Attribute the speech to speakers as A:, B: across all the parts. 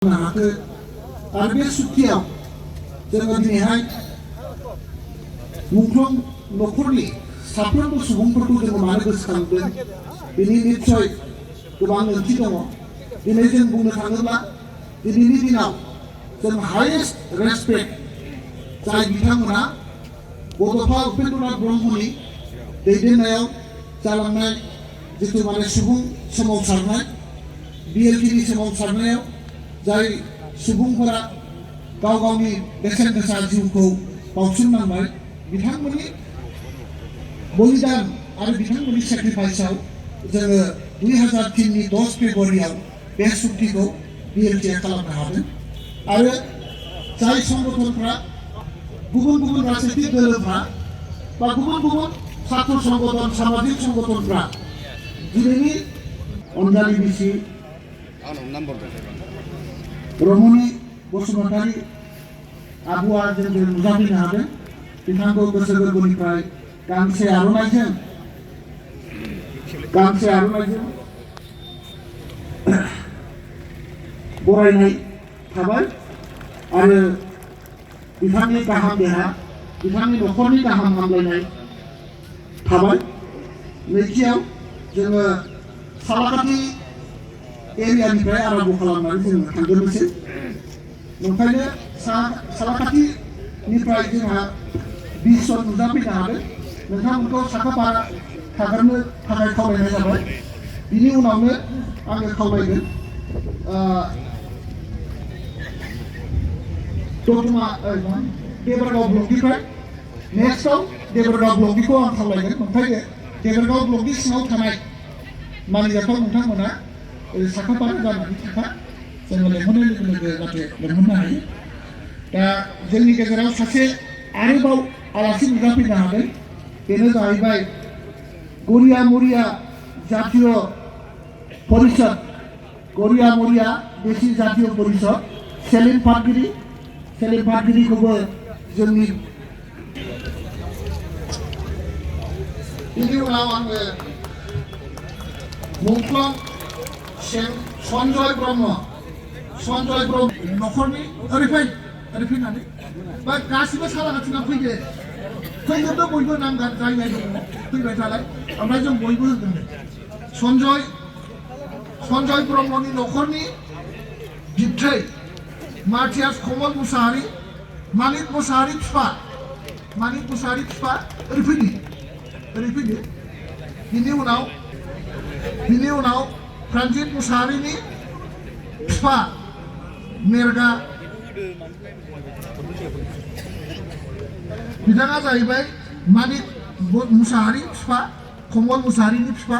A: हाखो आरो बे सुक्तियाव जोङो दिनैहाय मुंख्लं नखरनि साफ्रोमबो सुबुंफोरखौ जोङो मानो गोसोखांदों बेनि निस्सय गोबां ओंथि दङ। दिनै जों बुंनो थाङोब्ला दिनैनि दिनाव जों हायेस्ट रेसपेक्ट जाय बिथांमोना बड'फा उपेन्द्रनाथ ब्रह्मनि दैदेननायाव जालांनाय जिथु माने सुबुं सोमावसारनाय बिएलटिनि सोमावसारनायाव जाय सुबुंफोरा गाव गावनि बेसेन गोसा जिउखौ बाउसोमनांबाय बिथांमोननि बलिदान आरो बिथांमोननि सेक्रिफाइसआव जोङो 2003नि 10 फेब्रुवारियाव बे सुक्तिखौ बिएलटिआ खालामनो हादों। आरो जाय संगठनफ्रा गुबुन गुबुन राजनीतिक दोलोफ्रा बा गुबुन गुबुन छात्र संगठन सामाजिक संगठनफ्रा दिनैनि अनजालि बिसि रमनी बसुमतारी आबुआ जोंजों नुजाफैनो हादों। बिथांखौ गोसो गोरबोनिफ्राय गांसे आर'नाइजों बरायनाय थाबाय आरो बिथांनि गाहाम देहा बिथांनि नखरनि गाहाम हामलायनाय थाबाय। नैथियाव जोङो सालाकाथि एरियानिफ्राय आरम्भ खालामनानै जोङो थांगोरनोसै। ओंखायनो सालाकाथिनिफ्राय जोंहा 20 जन नुजाफैनो हादों। नोंथांमोनखौ साखाफारा थागोरनो थाखाय खावलायनाय जाबाय। बिनि उनावनो आङो खावलायगोन दतमा देबरगाव ब्लकनिफ्राय नेक्स्टआव देबरगाव ब्लकनिखौ आं खावलायगोन। ओंखायनो देबरगाव ब्लकनि सिङाव थानाय मानिजाथाव नोंथांमोना साखाफारा जानानै थाखा जोङो लेंहरनाय लोगो लोगो जाहाथे लेंहरनो हायो। दा जोंनि गेजेराव सासे आरोबाव आलासि नुजाफैनो हादों। बेनो जाहैबाय गरिया मरिया जातीय परिषद गरिया मरिया देशी जातीय परिषद सेलिम फातगिरिखौबो जोंनि बिनि उनाव आङो मुंख्लं सन्जय ब्रह्म नखरनि ओरै फैनानै बा गासिबो सालाकाथिना फैजोबदो बयबो नांगोन जाय दङ फैबाय थालाय ओमफ्राय जों बयबो होगोन दे। सन्जय ब्रह्मनि नखरनि बिबथै मार्टियास कमल मुसाहारि मानिक मुसाहारि फिफा ओरै फैदो। बिनि उनाव फ्रान्जित मुसाहारिनि फिफा मेरगा बिथाङा जाहैबाय मानिक मुसाहारि फिफा कमल मुसाहारिनि फिफा।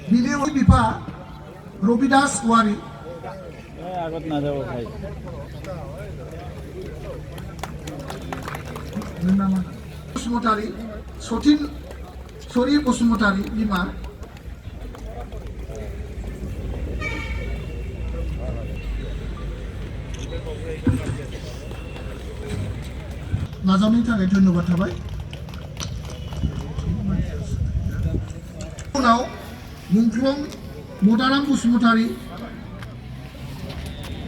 A: बिनि बिफा रबिदास वारि बसुमतारी सरि बसुमतारी बिमा नाजावनायनि थाखाय धन्यबाद थाबाय। उनाव मुंख्लं मदाराम बसुमतारी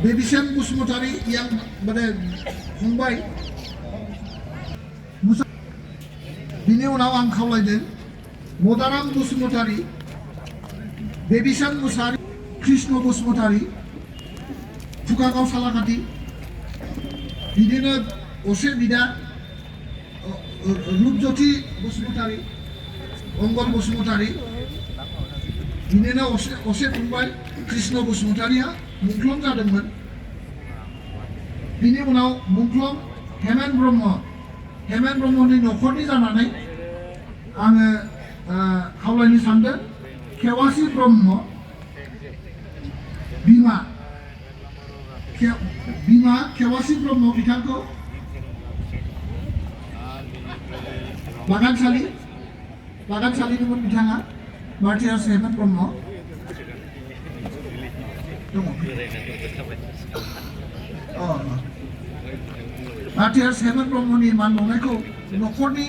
A: बेबिसेन बसुमतारी यां माने फंबाय। बिनि उनाव आं खावलायदों मदाराम बसुमतारी बेबिसेन मुसाहारि कृष्ण बसुमतारी फुकागाव सालाकाथि बिदिनो असे बिदा रूपज्योति बसुमतारी अंगन बसुमतारी बिदिनो असे फंबाय कृष्ण बसुमतारीया मुंख्लं जादोंमोन। बिनि उनाव मुंख्लं हेमेन ब्रह्मनि नखरनि जानानै आङो खावलायनो सानदों खेवासि ब्रह्म बिमा खेवासि ब्रह्म बिथांखौ बागानसालिनिमोन बिथाङा मार्टियास हेमेन ब्रह्म दङ। मार्टियास हेमेन ब्रह्मनि मान बावनायखौ नखरनि